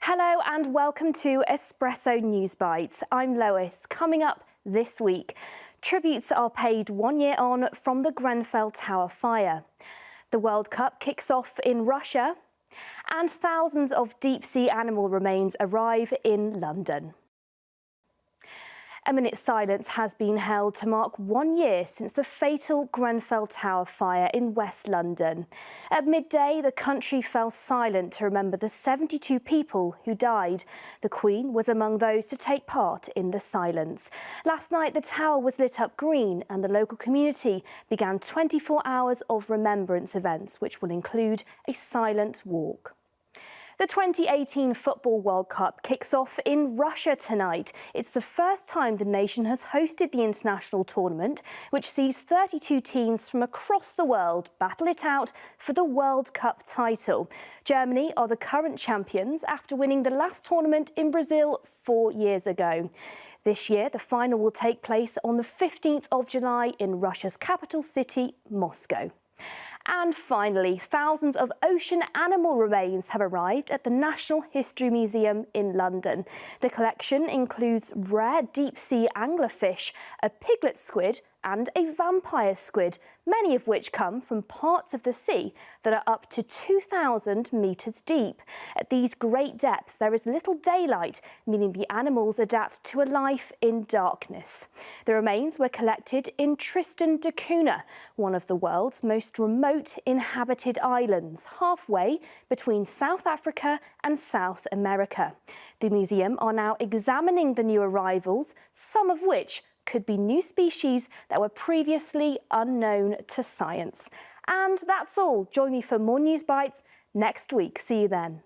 Hello and welcome to Espresso Newsbites. I'm Lois. Coming up this week, tributes are paid 1 year on from the Grenfell Tower fire. The World Cup kicks off in Russia and thousands of deep-sea animal remains arrive in London. A minute's silence has been held to mark 1 year since the fatal Grenfell Tower fire in West London. At midday, the country fell silent to remember the 72 people who died. The Queen was among those to take part in the silence. Last night, the tower was lit up green and the local community began 24 hours of remembrance events, which will include a silent walk. The 2018 Football World Cup kicks off in Russia tonight. It's the first time the nation has hosted the international tournament, which sees 32 teams from across the world battle it out for the World Cup title. Germany are the current champions after winning the last tournament in Brazil 4 years ago. This year, the final will take place on the 15th of July in Russia's capital city, Moscow. And finally, thousands of ocean animal remains have arrived at the National History Museum in London. The collection includes rare deep-sea anglerfish, a piglet squid and a vampire squid, many of which come from parts of the sea that are up to 2,000 metres deep. At these great depths, there is little daylight, meaning the animals adapt to a life in darkness. The remains were collected in Tristan da Cunha, one of the world's most remote inhabited islands, halfway between South Africa and South America. The museum are now examining the new arrivals, some of which could be new species that were previously unknown to science. And that's all. Join me for more News Bites next week. See you then.